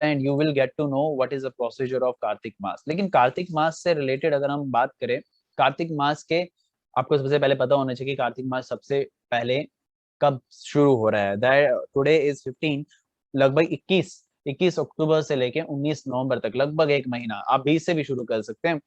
And you will get to know what is the procedure of Kartik मास। लेकिन कार्तिक मास से related अगर हम बात करें, कार्तिक मास के आपको सबसे पहले पता होना चाहिए कि कार्तिक मास सबसे पहले कब शुरू हो रहा है। टुडे इज 15, लगभग 21 अक्टूबर से लेके 19 नवंबर तक, लगभग एक महीना। आप 20 से भी शुरू कर सकते हैं,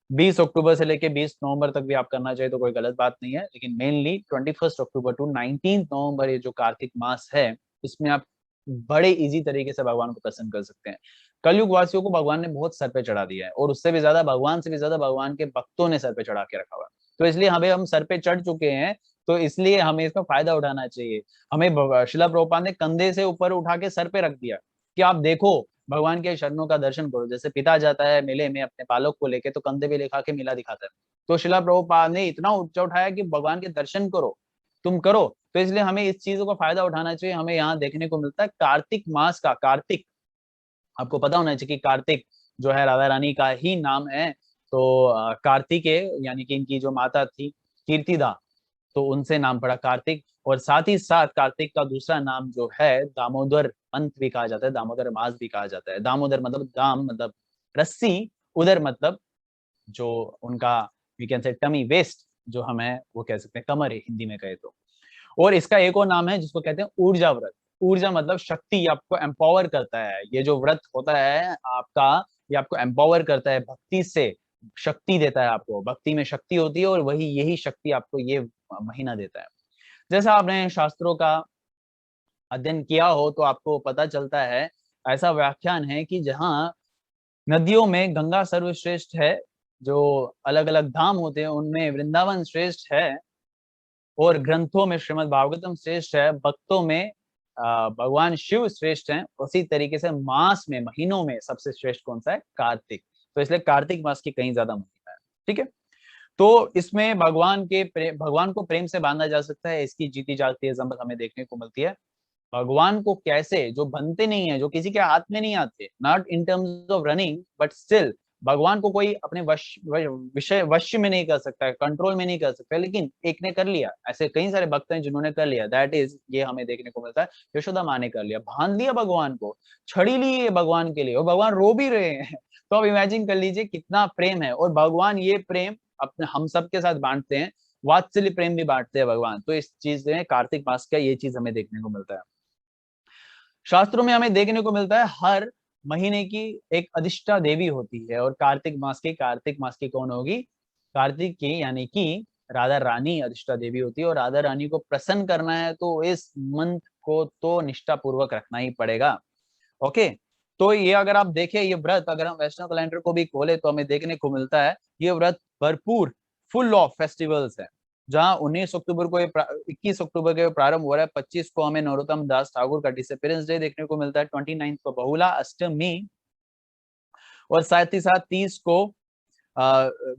20 अक्टूबर से लेके 20 नवंबर तक भी आप करना चाहिए तो कोई गलत बात नहीं है। लेकिन मेनली 21 अक्टूबर टू 19 नवंबर ये जो कार्तिक मास है, इसमें आप बड़े इजी तरीके से भगवान को प्रसन्न कर सकते हैं। कलयुग वासियों को भगवान ने बहुत सर पे चढ़ा दिया है, और उससे भी ज्यादा भगवान से भी ज्यादा भगवान के भक्तों ने सर पे चढ़ा के रखा हुआ है। तो इसलिए हमें, हम सर पे चढ़ चुके हैं, तो इसलिए हमें इसका फायदा उठाना चाहिए। हमें शिला प्रभुपाद ने कंधे से ऊपर उठा के सर पे रख दिया कि आप देखो, भगवान के चरणों का दर्शन करो। जैसे पिता जाता है मेले में अपने बालक को लेके, तो कंधे पे लेखा के मेला दिखाता है। तो शिला प्रभुपाद ने इतना ऊंचा उठाया कि भगवान के दर्शन करो, तुम करो। तो इसलिए हमें इस चीजों का फायदा उठाना चाहिए। हमें यहाँ देखने को मिलता है कार्तिक मास का, कार्तिक आपको पता होना चाहिए कि कार्तिक जो है राधा रानी का ही नाम है। तो कार्तिकेय यानी कि इनकी जो माता थी कीर्तिदा, तो उनसे नाम पड़ा कार्तिक। और साथ ही साथ कार्तिक का दूसरा नाम जो है दामोदर पंथ भी कहा जाता है, दामोदर मास भी कहा जाता है। दामोदर मतलब दाम मतलब रस्सी, उदर मतलब जो उनका we can say tummy waste, जो हमें वो कह सकते हैं कमर है हिंदी में कहे तो। और इसका एक और नाम है जिसको कहते हैं ऊर्जा व्रत। ऊर्जा मतलब शक्ति, आपको एम्पावर करता है। ये जो व्रत होता है आपका, ये आपको एम्पावर करता है, भक्ति से शक्ति देता है आपको। भक्ति में शक्ति होती है और वही यही शक्ति आपको ये महीना देता है। जैसा आपने शास्त्रों का अध्ययन किया हो तो आपको पता चलता है, ऐसा व्याख्यान है कि जहाँ नदियों में गंगा सर्वश्रेष्ठ है, जो अलग अलग धाम होते हैं उनमें वृंदावन श्रेष्ठ है, और ग्रंथों में श्रीमद् भागवतम श्रेष्ठ है, भक्तों में भगवान शिव श्रेष्ठ हैं। उसी तरीके से मास में, महीनों में सबसे श्रेष्ठ कौन सा है? कार्तिक। तो इसलिए कार्तिक मास की कहीं ज्यादा महिमा है। ठीक है, तो इसमें भगवान को प्रेम से बांधा जा सकता है, इसकी जीती जागती एग्जाम्पल हमें देखने को मिलती है। भगवान को कैसे, जो बनते नहीं है, जो किसी के हाथ में नहीं आते, not in terms of running but still, भगवान को कोई अपने वश में नहीं कर सकता है, कंट्रोल में नहीं कर सकता। लेकिन एक ने कर लिया, ऐसे कई सारे भक्त हैं जिन्होंने कर लिया, दैट इज, ये हमें देखने को मिलता है। यशोदा माँ ने कर लिया, बांध लिया भगवान को, छड़ी ली है भगवान के लिए, और भगवान रो भी रहे हैं। तो आप इमेजिन कर लीजिए कितना प्रेम है, और भगवान ये प्रेम अपने हम सब के साथ बांटते हैं, वात्सल्य प्रेम भी बांटते हैं भगवान। तो इस चीज में कार्तिक मास का ये चीज हमें देखने को मिलता है। शास्त्रों में हमें देखने को मिलता है हर महीने की एक अधिष्ठा देवी होती है, और कार्तिक मास की कौन होगी? कार्तिक की यानी कि राधा रानी अधिष्ठा देवी होती है। और राधा रानी को प्रसन्न करना है तो इस मंत्र को तो निष्ठा पूर्वक रखना ही पड़ेगा। ओके, तो ये अगर आप देखें, ये व्रत अगर हम वैष्णव कैलेंडर को भी खोले तो हमें देखने को मिलता है ये व्रत भरपूर, फुल ऑफ फेस्टिवल्स है। जहां 19 अक्टूबर को 21 अक्टूबर के प्रारंभ हो रहा है, 25 को हमें नरोत्तम दास ठाकुर का डिसअपियरेंस डे देखने को मिलता है, 29 को बहुला अष्टमी, और साथ ही साथ 30 को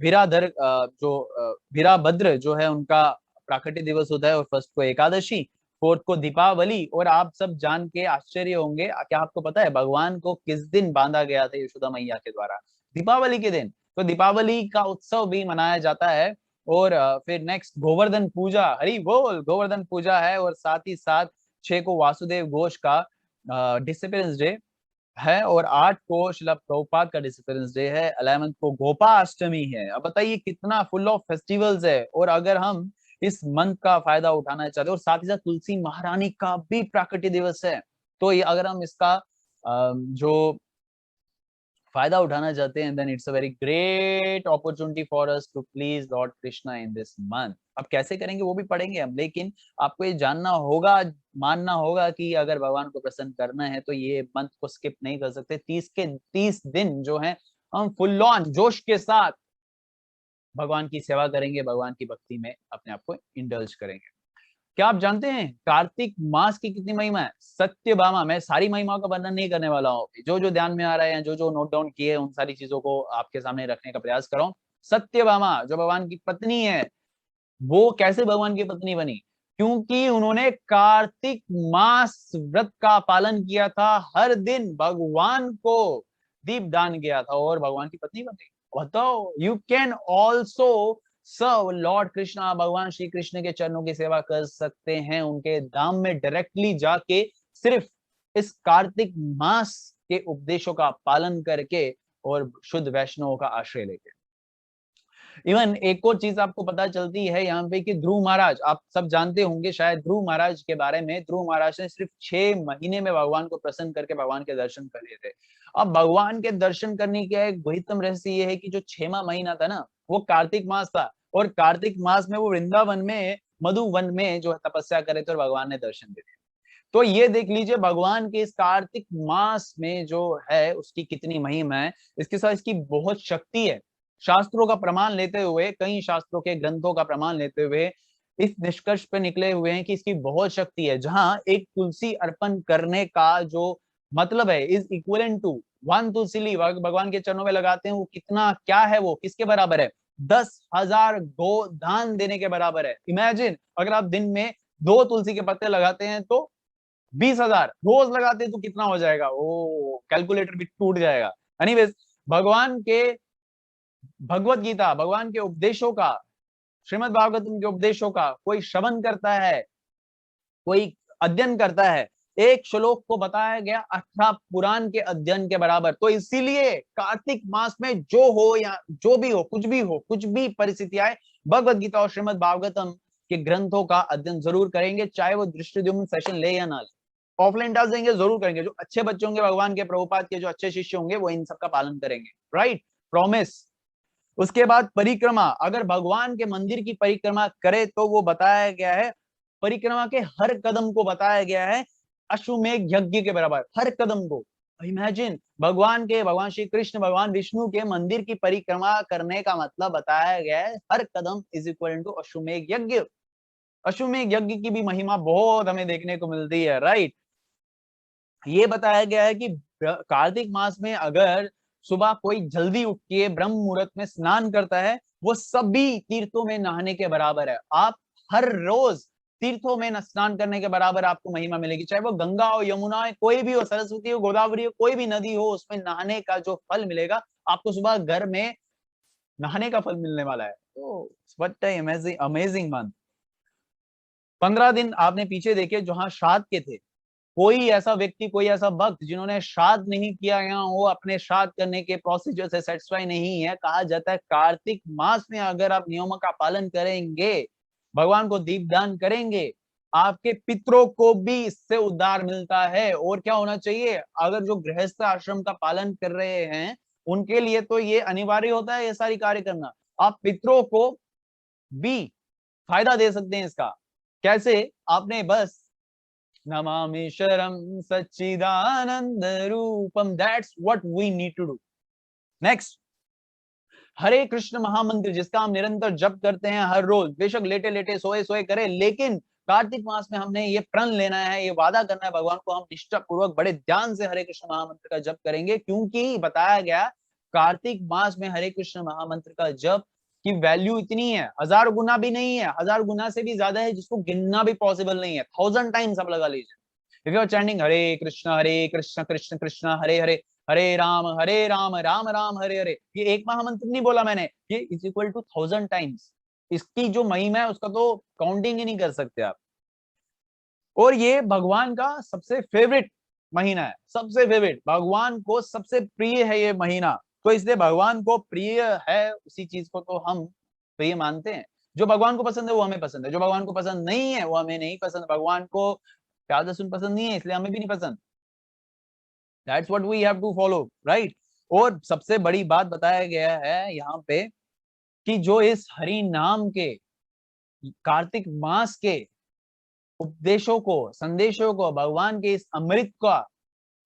वीराधर जो वीराभद्र जो है उनका प्राकट्य दिवस होता है, और फर्स्ट को एकादशी, फोर्थ को दीपावली। और आप सब जान के आश्चर्य होंगे, क्या आपको पता है भगवान को किस दिन बांधा गया था यशोदा मैया के द्वारा? दीपावली के दिन। तो दीपावली का उत्सव भी मनाया जाता है। और फिर नेक्स्ट गोवर्धन पूजा, हरि बोल, गोवर्धन पूजा है। और साथ ही साथ 6 को वासुदेव घोष का डिसअपियरेंस डे है, और 8 को शिला प्रभुपाद का डिसअपियरेंस डे है, 11 को गोपाष्टमी है। अब बताइए कितना फुल ऑफ फेस्टिवल्स है। और अगर हम इस मंथ का फायदा उठाना चाहते हैं, और साथ ही साथ तुलसी महारानी का भी प्राकट्य दिवस है, तो ये अगर हम इसका जो फायदा उठाना चाहते हैं, then it's a very great opportunity for us to please lord Krishna in this month. अब कैसे करेंगे वो भी पढ़ेंगे हम, लेकिन आपको ये जानना होगा, मानना होगा कि अगर भगवान को प्रसन्न करना है तो ये मंथ को स्किप नहीं कर सकते। 30 के 30 दिन जो है हम फुल ऑन जोश के साथ भगवान की सेवा करेंगे, भगवान की भक्ति में अपने आप को इंडल्ज करेंगे। क्या आप जानते हैं कार्तिक मास की कितनी महिमा है? सत्यभामा, मैं सारी महिमाओं का वर्णन नहीं करने वाला हूँ, जो जो ध्यान में आ रहा है, जो जो नोट डाउन किए उन सारी चीजों को आपके सामने रखने का प्रयास कर रहा हूँ। सत्यभामा जो भगवान की पत्नी है, वो कैसे भगवान की पत्नी बनी? क्योंकि उन्होंने कार्तिक मास व्रत का पालन किया था, हर दिन भगवान को दीपदान किया था, और भगवान की पत्नी बन गई। बताओ, you can also serve lord Krishna, भगवान श्री कृष्ण के चरणों की सेवा कर सकते हैं, उनके धाम में डायरेक्टली जाके, सिर्फ इस कार्तिक मास के उपदेशों का पालन करके और शुद्ध वैष्णवों का आश्रय लेके। इवन एक और चीज आपको पता चलती है यहाँ पे कि ध्रुव महाराज, आप सब जानते होंगे शायद ध्रुव महाराज के बारे में। ध्रुव महाराज ने सिर्फ 6 महीने में भगवान को प्रसन्न करके भगवान के दर्शन कर लिए थे। अब भगवान के दर्शन करने का एक गुहितम रहस्य ये है कि जो 6वां महीना था ना, वो कार्तिक मास था, और कार्तिक मास में वो वृंदावन में मधुवन में जो तपस्या करे थे और भगवान ने दर्शन दिए। तो ये देख लीजिए भगवान के इस कार्तिक मास में जो है उसकी कितनी महिमा है, इसके साथ इसकी बहुत शक्ति है। शास्त्रों का प्रमाण लेते हुए, कई शास्त्रों के ग्रंथों का प्रमाण लेते हुए इस निष्कर्ष पे निकले हुए हैं कि इसकी बहुत शक्ति है। जहां एक तुलसी अर्पण करने का जो मतलब है इज इक्वलेंट टू 1 तुलसी ली भगवान के चरणों में लगाते हैं, वो कितना क्या है, वो किसके बराबर है? 10,000 गोदान देने के बराबर है। इमेजिन अगर आप दिन में 2 तुलसी के पत्ते लगाते हैं तो 20,000, रोज लगाते हैं तो कितना हो जाएगा? ओ कैलकुलेटर भी टूट जाएगा। एनीवेज, भगवान के भगवत गीता, भगवान के उपदेशों का, श्रीमद् भागवतम के उपदेशों का कोई श्रवण करता है, कोई अध्ययन करता है, एक श्लोक को बताया गया 18 पुराण के अध्ययन के बराबर। तो इसीलिए कार्तिक मास में जो हो या जो भी हो, कुछ भी परिस्थिति आए, भगवत गीता और श्रीमद् भागवतम के ग्रंथों का अध्ययन जरूर करेंगे, चाहे वो दृष्टिद्युम्न सेशन ले या ना ले। ऑफलाइन क्लास देंगे जरूर करेंगे। जो अच्छे बच्चे होंगे भगवान के, प्रभुपाद के जो अच्छे शिष्य होंगे, वो इन सब का पालन करेंगे। Right, promise. उसके बाद परिक्रमा, अगर भगवान के मंदिर की परिक्रमा करे तो वो बताया गया है, परिक्रमा के हर कदम को बताया गया है अश्वमेध यज्ञ के बराबर, हर कदम को। इमेजिन भगवान श्री कृष्ण, भगवान विष्णु के मंदिर की परिक्रमा करने का मतलब बताया गया है हर कदम इज इक्वल टू अश्वमेध यज्ञ। अश्वमेध यज्ञ की भी महिमा बहुत हमें देखने को मिलती है। राइट, ये बताया गया है कि कार्तिक मास में अगर सुबह कोई जल्दी उठ के ब्रह्म मुहूर्त में स्नान करता है, वो सभी तीर्थों में नहाने के बराबर है। आप हर रोज तीर्थों में स्नान करने के बराबर आपको महिमा मिलेगी, चाहे वो गंगा हो, यमुना हो, कोई भी हो, सरस्वती हो, गोदावरी हो, कोई भी नदी हो, उसमें नहाने का जो फल मिलेगा आपको, सुबह घर में नहाने का फल मिलने वाला है। तो व्हाट अमेजिंग मंथ। 15 दिन आपने पीछे देखे जहां श्राद्ध के थे, कोई ऐसा व्यक्ति, कोई ऐसा भक्त जिन्होंने श्राद्ध नहीं किया या वो अपने श्राद्ध करने के प्रोसीजर से सेटिस्फाई नहीं है, कहा जाता है कार्तिक मास में अगर आप नियमों का पालन करेंगे, भगवान को दीपदान करेंगे, आपके पितरों को भी इससे उद्धार मिलता है। और क्या होना चाहिए, अगर जो गृहस्थ आश्रम का पालन कर रहे हैं उनके लिए तो ये अनिवार्य होता है ये सारी कार्य करना। आप पितरों को भी फायदा दे सकते हैं इसका। कैसे? आपने बस नमामिशरम सच्चिदानंद रूपम, that's what we need to do. Next, हरे कृष्ण महामंत्र जिसका हम निरंतर जप करते हैं हर रोज, बेशक लेटे लेटे सोए सोए करें, लेकिन कार्तिक मास में हमने ये प्रण लेना है, ये वादा करना है भगवान को, हम निष्ठा पूर्वक बड़े ध्यान से हरे कृष्ण महामंत्र का जप करेंगे। क्योंकि बताया गया कार्तिक मास में हरे कृष्ण महामंत्र का जप की वैल्यू इतनी है, 1000 गुना भी नहीं है, 1000 गुना से भी ज्यादा है, जिसको गिनना भी पॉसिबल नहीं है। 1000 टाइम्स आप लगा लीजिए। इफ यू आर चैंटिंग हरे कृष्ण कृष्ण कृष्ण हरे हरे, हरे राम राम राम हरे हरे, ये एक महामंत्र नहीं बोला मैंने, ये इज इक्वल टू 1000 टाइम्स। इसकी जो महिमा है उसका तो काउंटिंग ही नहीं कर सकते आप। और ये भगवान का सबसे फेवरेट महीना है, सबसे फेवरेट, भगवान को सबसे प्रिय है ये महीना। तो इसलिए भगवान को प्रिय है उसी चीज को तो हम प्रिय मानते हैं। जो भगवान को पसंद है वो हमें पसंद है, जो भगवान को पसंद नहीं है वो हमें नहीं पसंद। भगवान को प्याज लहसुन पसंद नहीं है इसलिए हमें भी नहीं पसंद। That's what we have to follow, right? और सबसे बड़ी बात बताया गया है यहाँ पे कि जो इस हरि नाम के कार्तिक मास के उपदेशों को, संदेशों को, भगवान के इस अमृत का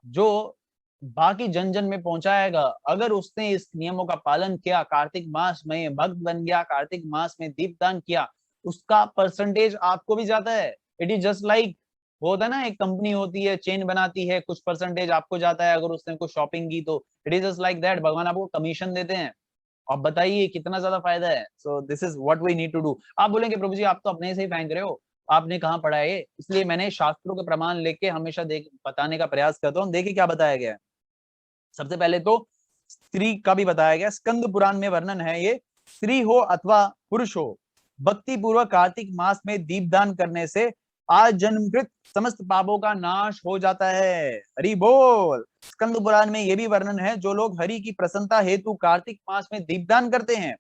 जो बाकी जन जन में पहुंचाएगा, अगर उसने इस नियमों का पालन किया, कार्तिक मास में भक्त बन गया, कार्तिक मास में दीपदान किया, उसका परसेंटेज आपको भी जाता है। इट इज जस्ट लाइक, वो होता है ना, एक कंपनी होती है, चेन बनाती है, कुछ परसेंटेज आपको जाता है अगर उसने कुछ शॉपिंग की तो। It is just like that, भगवान आपको कमीशन देते हैं। आप बताइए कितना ज्यादा फायदा है। So this is what we need to do. आप बोलेंगे प्रभु जी आप तो अपने से ही फेंक रहे हो, आपने कहाँ पढ़ा है ये? इसलिए मैंने शास्त्रों के प्रमाण लेके हमेशा बताने का प्रयास करता हूँ। देखिए क्या बताया गया है। सबसे पहले तो स्त्री का भी बताया गया, स्कंद पुराण में वर्णन है ये, स्त्री हो अथवा पुरुष हो, भक्ति पूर्वक कार्तिक मास में दीपदान करने से आज जन्मकृत समस्त पापों का नाश हो जाता है। हरि बोल। स्कंद पुराण में ये भी वर्णन है, जो लोग हरि की प्रसन्नता हेतु कार्तिक मास में दीपदान करते हैं,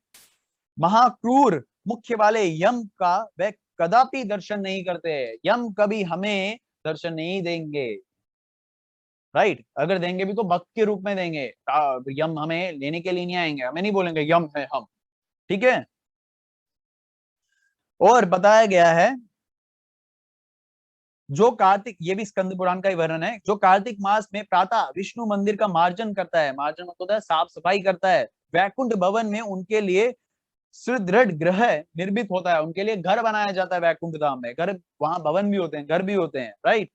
महाक्रूर मुख्य वाले यम का वे कदापि दर्शन नहीं करते। यम कभी हमें दर्शन नहीं देंगे, राइट। अगर देंगे भी तो भक्त के रूप में देंगे, यम हमें लेने के लिए नहीं आएंगे, हमें नहीं बोलेंगे यम है हम, ठीक है। और बताया गया है जो कार्तिक, ये भी स्कंद पुराण का ही वर्णन है, जो कार्तिक मास में प्रातः विष्णु मंदिर का मार्जन करता है, मार्जन मतलब होता है साफ सफाई करता है, वैकुंठ भवन में उनके लिए सुदृढ़ ग्रह निर्मित होता है, उनके लिए घर बनाया जाता है वैकुंठ धाम में, घर वहां भवन भी होते हैं, घर भी होते हैं, राइट।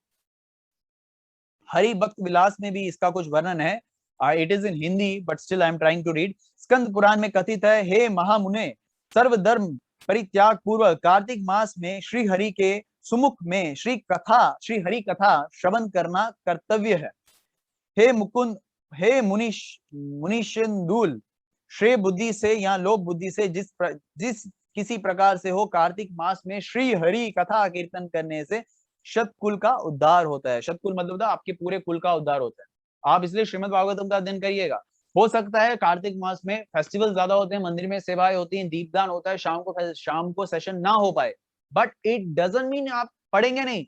हरि भक्त विलास में भी इसका कुछ वर्णन है, it is in Hindi but still I am trying to read. Skanda Purana में कथित है, हे महामुने, सर्वधर्म परित्याग पूर्वक कार्तिक मास में श्री हरि के सुमुख में श्री हरि कथा श्रवण करना कर्तव्य है। हे मुकुंद, हे मुनिशंदूल, श्रेय बुद्धि से या लोक बुद्धि से जिस किसी प्रकार से हो, कार्तिक मास में श्री हरि कथा कीर्तन करने से शतकुल का उद्धार होता है। शतकुल मतलब था आपके पूरे कुल का उद्धार होता है। आप इसलिए श्रीमद् भागवतम का अध्ययन करिएगा। हो सकता है कार्तिक मास में फेस्टिवल ज्यादा होते हैं, मंदिर में सेवाएं होती हैं, दीपदान होता है, शाम को सेशन ना हो पाए, बट इट डजंट मीन आप पढ़ेंगे नहीं,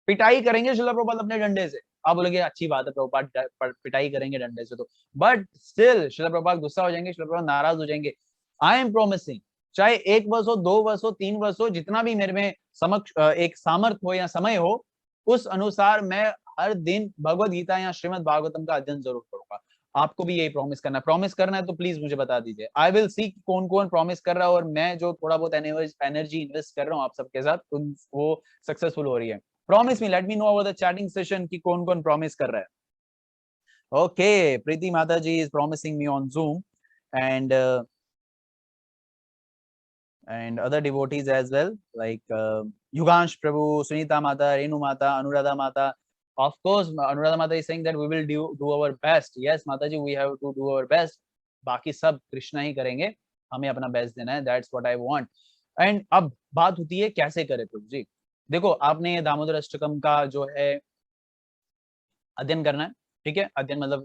पिटाई करेंगे श्रील प्रभुपाद अपने डंडे से। आप बोलेंगे अच्छी बात है प्रभुपाद पिटाई करेंगे डंडे से तो, बट स्टिल श्रील प्रभुपाद गुस्सा हो जाएंगे, श्रील प्रभुपाद नाराज हो जाएंगे। आई एम प्रोमिसिंग, चाहे 1 वर्ष हो, 2 वर्ष हो, 3 वर्ष हो, जितना भी मेरे में समक्ष एक सामर्थ हो या समय हो, उस अनुसार मैं हर दिन भगवत गीता या श्रीमद् भागवतम का अध्ययन जरूर करूंगा। आपको भी यही प्रॉमिस करना है तो प्लीज मुझे बता दीजिए। आई विल सी कौन कौन प्रॉमिस कर रहा है, और मैं जो थोड़ा बहुत एनर्जी इन्वेस्ट कर रहा हूँ आप सबके साथ, वो सक्सेसफुल हो रही है। Promise me, let me know over the chatting session कि कौन कौन प्रॉमिस कर रहा है। ओके, प्रीति माता ji is promising me on Zoom, and other devotees as well, like Yugansh Prabhu, Sunita Mata, Renu Mata, Anuradha Mata. Of course, Anuradha Mata is saying that we will do our best. Yes, Mata ji, we have to do our best. बाकी सब कृष्णा ही करेंगे, हमें अपना best देना है, that's what I want. And अब बात होती है कैसे करें प्रभु जी। देखो, आपने दामोदर अष्टकम का जो है अध्ययन करना है, ठीक है। अध्ययन मतलब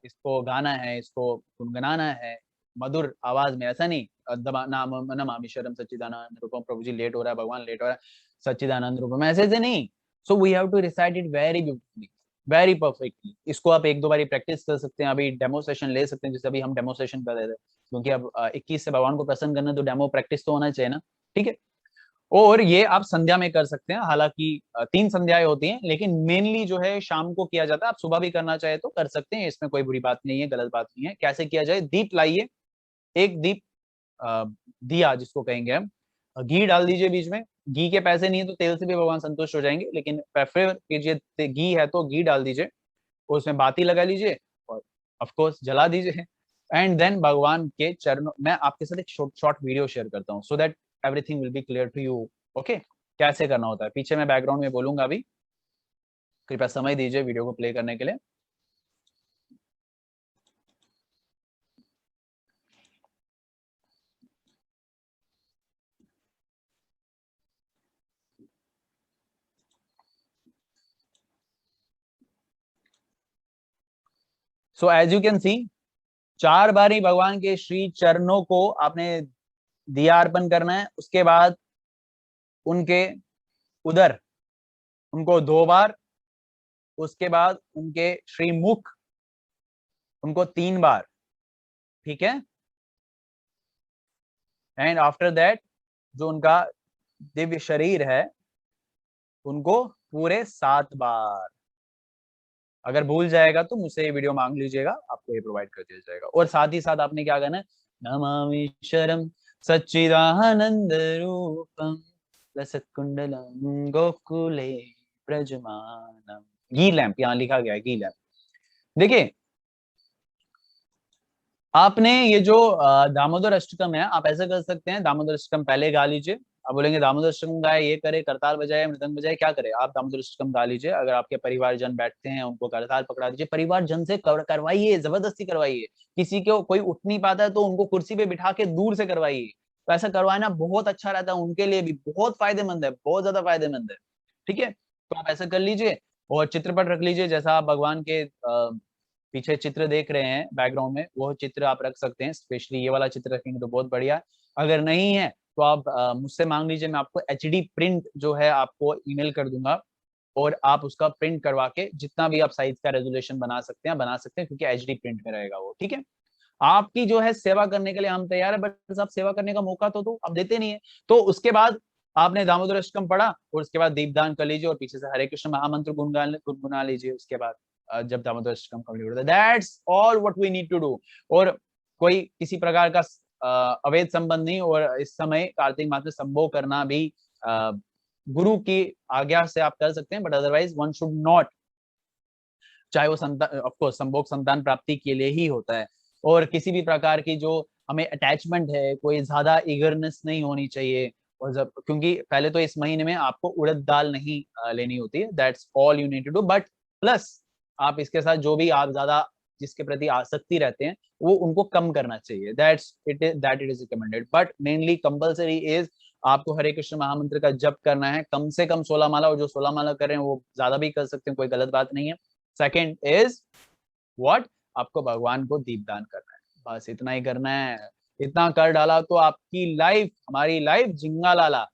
इसको गाना है, इसको गुनगुनाना है मधुर आवाज में, ऐसा नहीं नमामि शरम सच्चिदानंद रूपम, प्रभु जी लेट हो रहा है, भगवान लेट हो रहा है, सच्चिदानंद रूपम, ऐसे से नहीं। So we have to recite it very beautifully, very perfectly. इसको आप 1-2 बारी प्रैक्टिस कर सकते हैं, अभी डेमो सेशन ले सकते हैं, जैसे अभी हम डेमो सेशन कर रहे थे, क्योंकि अब 21 से भगवान को प्रसन्न करना तो डेमो प्रैक्टिस तो होना चाहिए ना, ठीक है। और ये आप संध्या में कर सकते हैं, हालांकि 3 संध्याएं होती हैं, लेकिन मेनली जो है शाम को किया जाता है। आप सुबह भी करना चाहे तो कर सकते हैं, इसमें कोई बुरी बात नहीं है, गलत बात नहीं है। कैसे किया जाए, दीप लाइए, एक दीप दिया जिसको कहेंगे हम, घी डाल दीजिए बीच में। घी के पैसे नहीं है तो तेल से भी भगवान संतुष्ट हो जाएंगे, लेकिन प्रेफर कीजिए घी है तो घी डाल दीजिए, उसमें बाती लगा लीजिए और ऑफ कोर्स जला दीजिए। एंड देन भगवान के चरणों, मैं आपके साथ एक शॉर्ट वीडियो शेयर करता हूँ, so that everything will be clear to you. Okay, कैसे करना होता है पीछे मैं बैकग्राउंड में बोलूंगा अभी, कृपया समय दीजिए वीडियो को प्ले करने के लिए। So as you can see, 4 बारी भगवान के श्री चरणों को आपने दिया अर्पण करना है। उसके बाद उनके उदर, उनको 2 बार, उसके बाद उनके श्रीमुख, उनको 3 बार, ठीक है। एंड आफ्टर दैट जो उनका दिव्य शरीर है, उनको पूरे 7 बार। अगर भूल जाएगा तो मुझसे ये वीडियो मांग लीजिएगा, आपको ये प्रोवाइड कर दिया जाएगा। और साथ ही साथ आपने क्या करना है, नमामि शरम सच्चिदानंद रूपम लसत्कुंडलम गोकुले ब्रजमानम। घी लैंप यहाँ लिखा गया है, घी लैंप। देखिए, आपने ये जो दामोदर अष्टकम है, आप ऐसा कर सकते हैं, दामोदर अष्टकम पहले गा लीजिए। आप बोलेंगे दामोदर अष्टकम गाए, ये करे, करताल बजाए, मृदंग बजाए, क्या करे, आप दामोदर अष्टकम गा लीजिए। अगर आपके परिवार जन बैठते हैं, उनको करताल पकड़ा दीजिए, परिवार जन से करवाइए, जबरदस्ती करवाइए। किसी को कोई उठ नहीं पाता है तो उनको कुर्सी पे बिठा के दूर से करवाइए, तो ऐसा करवाना बहुत अच्छा रहता है, उनके लिए भी बहुत फायदेमंद है, बहुत ज्यादा फायदेमंद है। ठीक है, तो आप ऐसा कर लीजिए और चित्रपट रख लीजिए, जैसा आप भगवान के पीछे चित्र देख रहे हैं बैकग्राउंड में, वो चित्र आप रख सकते हैं। स्पेशली ये वाला चित्र रखेंगे तो बहुत बढ़िया। अगर नहीं है तो आप मुझसे मांग लीजिए, मैं आपको एचडी प्रिंट जो है आपको ईमेल कर दूंगा, और आप उसका प्रिंट करवा के जितना भी आप साइज का रेजोल्यूशन बना सकते हैं बना सकते हैं, क्योंकि एचडी प्रिंट में रहेगा वो। ठीक है, आपकी जो है सेवा करने के लिए हम तैयार है, बट आप सेवा करने का मौका तो दो, आप देते नहीं है। तो उसके बाद आपने दामोदर अष्टकम पढ़ा और उसके बाद दीपदान कर लीजिए और पीछे से हरे कृष्ण महामंत्र गुनगुना लीजिए उसके बाद, जब दामोदर अष्टकम कंप्लीट होता है। That's all what we need to do. और कोई किसी प्रकार का अवैध संबंध नहीं, और इस समय कार्तिक मास में संभोग करना भी गुरु की आज्ञा से आप कर सकते हैं, but otherwise one should not, चाहे वो संतान, ऑफ कोर्स संभोग संतान प्राप्ति के लिए ही होता है। और किसी भी प्रकार की जो हमें अटैचमेंट है, कोई ज्यादा ईगरनेस नहीं होनी चाहिए। और जब, क्योंकि पहले तो इस महीने में आपको उड़द दाल नहीं लेनी होती है, that's all you need to do. But plus आप इसके साथ जो भी आप ज्यादा जिसके प्रति आसक्ति रहते हैं वो उनको कम करना चाहिए, that it is recommended. But mainly compulsory is आपको हरे कृष्ण महामंत्र का जप करना है, कम से कम 16 माला, और जो 16 माला कर रहे हैं वो ज्यादा भी कर सकते हैं, कोई गलत बात नहीं है। सेकेंड इज व्हाट, आपको भगवान को दीपदान करना है, बस इतना ही करना है। इतना कर डाला तो आपकी लाइफ, हमारी लाइफ झिंगा लाला,